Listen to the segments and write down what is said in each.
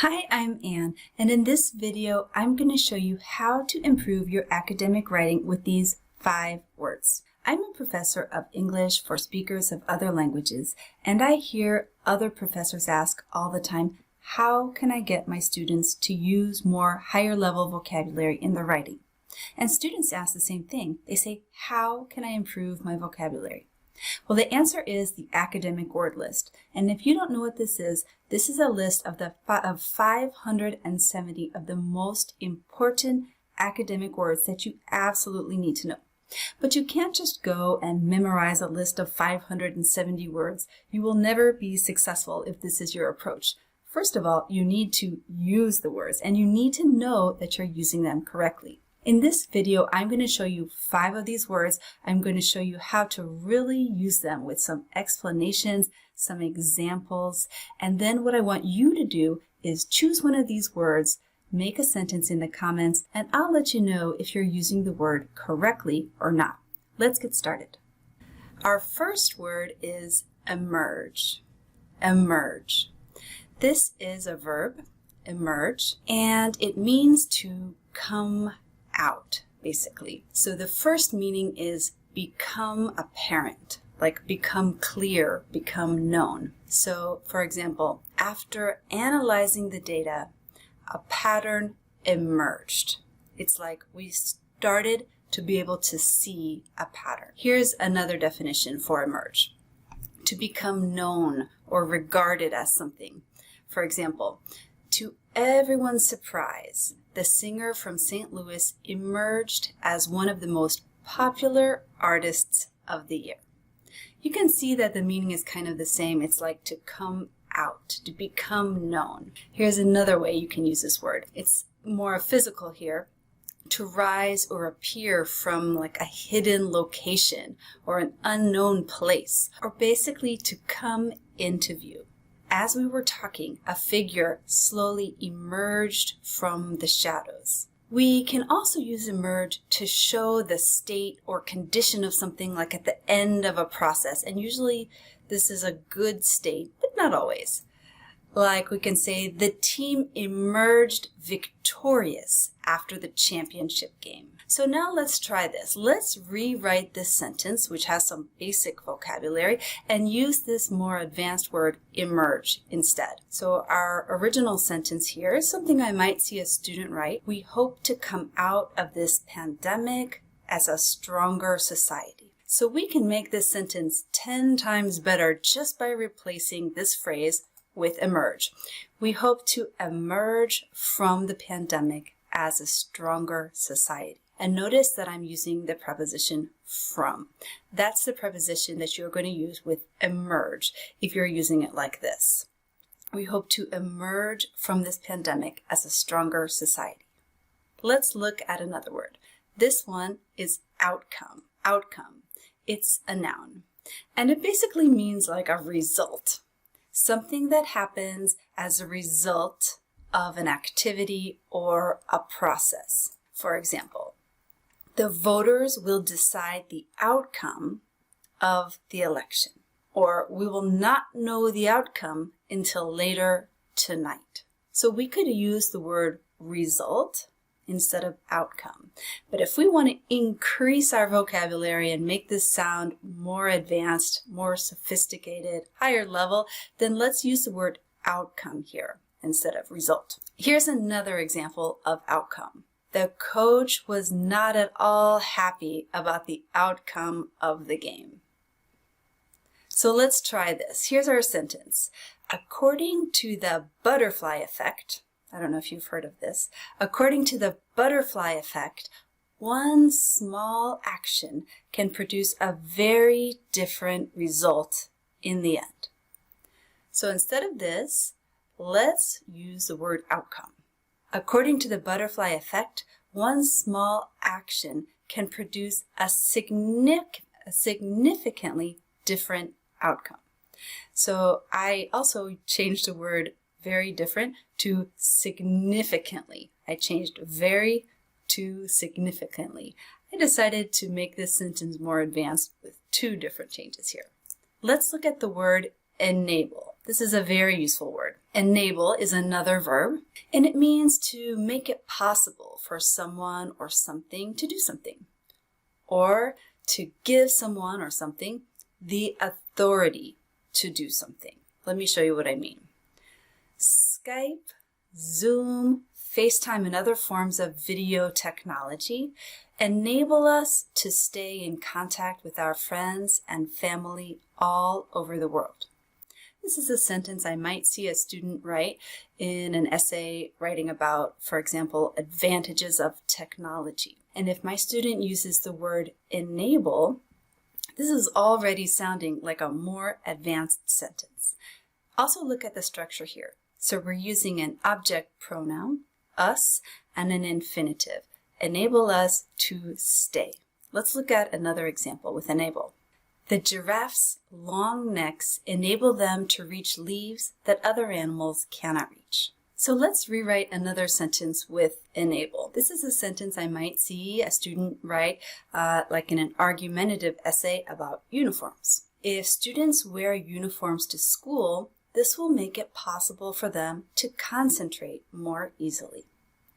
Hi, I'm Anne, and in this video, I'm going to show you how to improve your academic writing with these 5 words. I'm a professor of English for speakers of other languages, and I hear other professors ask all the time, how can I get my students to use more higher level vocabulary in their writing? And students ask the same thing. They say, how can I improve my vocabulary? Well, the answer is the academic word list. And if you don't know what this is a list of 570 of the most important academic words that you absolutely need to know. But you can't just go and memorize a list of 570 words. You will never be successful if this is your approach. First of all, you need to use the words, and you need to know that you're using them correctly. In this video, I'm going to show you 5 of these words. I'm going to show you how to really use them with some explanations, some examples, and then what I want you to do is choose one of these words, make a sentence in the comments, and I'll let you know if you're using the word correctly or not. Let's get started. Our first word is emerge. Emerge. This is a verb, emerge, and it means to come out, basically. So the first meaning is become apparent, like become clear, become known. So, for example, after analyzing the data, a pattern emerged. It's like we started to be able to see a pattern. Here's another definition for emerge. To become known or regarded as something. For example, to everyone's surprise, the singer from St. Louis emerged as one of the most popular artists of the year. You can see that the meaning is kind of the same. It's like to come out, to become known. Here's another way you can use this word. It's more physical here. To rise or appear from like a hidden location or an unknown place, or basically to come into view. As we were talking, a figure slowly emerged from the shadows. We can also use emerge to show the state or condition of something like at the end of a process. And usually this is a good state, but not always. Like we can say the team emerged victorious after the championship game. So now let's try this. Let's rewrite this sentence, which has some basic vocabulary, and use this more advanced word emerge instead. So our original sentence here is something I might see a student write. We hope to come out of this pandemic as a stronger society. So we can make this sentence 10 times better just by replacing this phrase with emerge. We hope to emerge from the pandemic as a stronger society. And notice that I'm using the preposition from. That's the preposition that you're going to use with emerge if you're using it like this. We hope to emerge from this pandemic as a stronger society. Let's look at another word. This one is outcome. Outcome. It's a noun. And it basically means like a result. Something that happens as a result of an activity or a process. For example, the voters will decide the outcome of the election, or we will not know the outcome until later tonight. So we could use the word result instead of outcome. But if we want to increase our vocabulary and make this sound more advanced, more sophisticated, higher level, then let's use the word outcome here instead of result. Here's another example of outcome. The coach was not at all happy about the outcome of the game. So let's try this. Here's our sentence. According to the butterfly effect, I don't know if you've heard of this. According to the butterfly effect, one small action can produce a very different result in the end. So instead of this, let's use the word outcome. According to the butterfly effect, one small action can produce a significantly different outcome. So I also changed the word very different to significantly. I changed very to significantly. I decided to make this sentence more advanced with 2 different changes here. Let's look at the word enable. This is a very useful word. Enable is another verb, and it means to make it possible for someone or something to do something, or to give someone or something the authority to do something. Let me show you what I mean. Skype, Zoom, FaceTime, and other forms of video technology enable us to stay in contact with our friends and family all over the world. This is a sentence I might see a student write in an essay writing about, for example, advantages of technology. And if my student uses the word enable, this is already sounding like a more advanced sentence. Also look at the structure here. So we're using an object pronoun, us, and an infinitive. Enable us to stay. Let's look at another example with enable. The giraffe's long necks enable them to reach leaves that other animals cannot reach. So let's rewrite another sentence with enable. This is a sentence I might see a student write like in an argumentative essay about uniforms. If students wear uniforms to school, this will make it possible for them to concentrate more easily.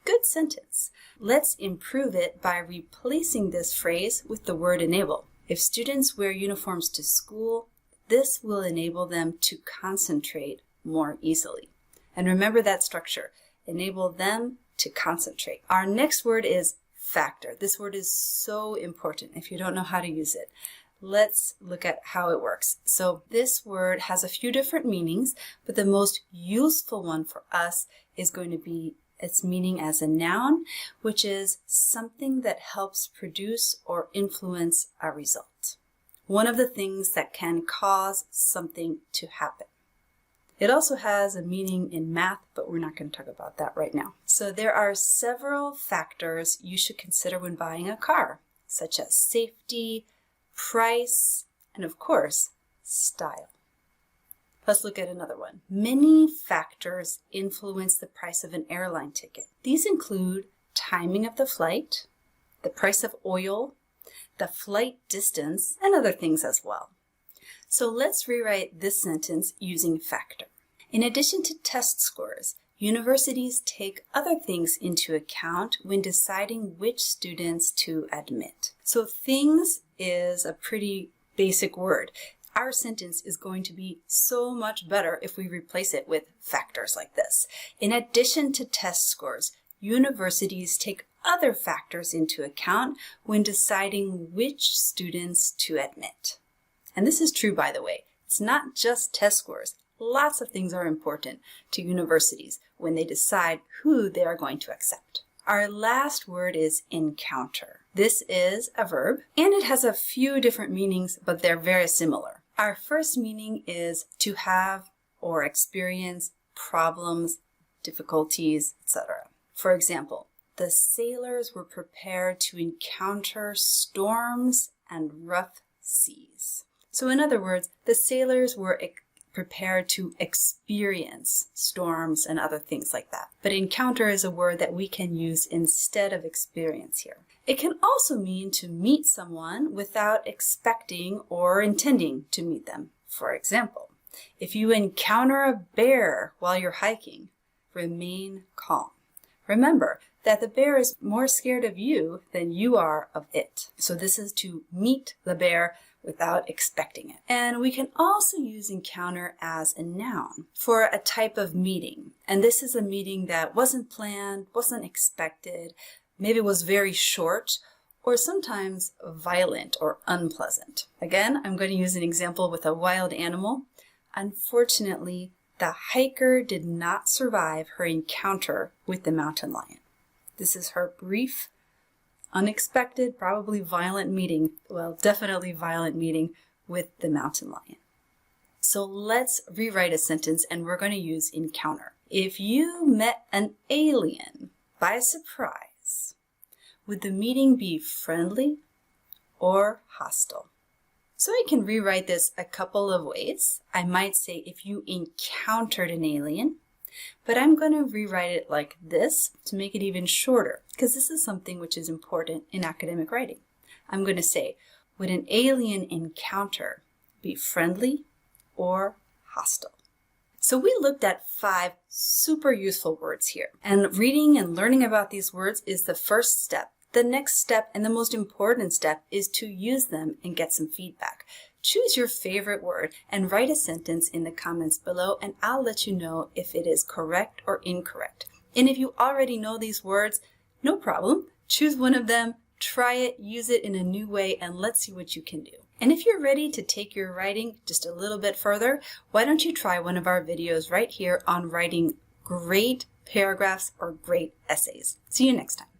Good sentence. Let's improve it by replacing this phrase with the word enable. If students wear uniforms to school, this will enable them to concentrate more easily. And remember that structure. Enable them to concentrate. Our next word is factor. This word is so important if you don't know how to use it. Let's look at how it works. So this word has a few different meanings, but the most useful one for us is going to be its meaning as a noun, which is something that helps produce or influence a result. One of the things that can cause something to happen. It also has a meaning in math, but we're not going to talk about that right now. So there are several factors you should consider when buying a car, such as safety, price, and of course, style. Let's look at another one. Many factors influence the price of an airline ticket. These include timing of the flight, the price of oil, the flight distance, and other things as well. So let's rewrite this sentence using factor. In addition to test scores, universities take other things into account when deciding which students to admit. So things is a pretty basic word. Our sentence is going to be so much better if we replace it with factors like this. In addition to test scores, universities take other factors into account when deciding which students to admit. And this is true, by the way. It's not just test scores. Lots of things are important to universities when they decide who they are going to accept. Our last word is encounter. This is a verb, and it has a few different meanings, but they're very similar. Our first meaning is to have or experience problems, difficulties, etc. For example, the sailors were prepared to encounter storms and rough seas. So in other words, the sailors were prepared to experience storms and other things like that. But encounter is a word that we can use instead of experience here. It can also mean to meet someone without expecting or intending to meet them. For example, if you encounter a bear while you're hiking, remain calm. Remember that the bear is more scared of you than you are of it. So this is to meet the bear without expecting it. And we can also use encounter as a noun for a type of meeting. And this is a meeting that wasn't planned, wasn't expected, maybe was very short, or sometimes violent or unpleasant. Again, I'm going to use an example with a wild animal. Unfortunately, the hiker did not survive her encounter with the mountain lion. This is her brief, unexpected, probably violent meeting, well, definitely violent meeting with the mountain lion. So let's rewrite a sentence, and we're going to use encounter. If you met an alien by surprise, would the meeting be friendly or hostile? So I can rewrite this a couple of ways. I might say if you encountered an alien, but I'm going to rewrite it like this to make it even shorter, because this is something which is important in academic writing. I'm going to say, would an alien encounter be friendly or hostile? So we looked at 5 super useful words here, and reading and learning about these words is the first step. The next step and the most important step is to use them and get some feedback. Choose your favorite word and write a sentence in the comments below, and I'll let you know if it is correct or incorrect. And if you already know these words, no problem. Choose one of them, try it, use it in a new way, and let's see what you can do. And if you're ready to take your writing just a little bit further, why don't you try one of our videos right here on writing great paragraphs or great essays. See you next time.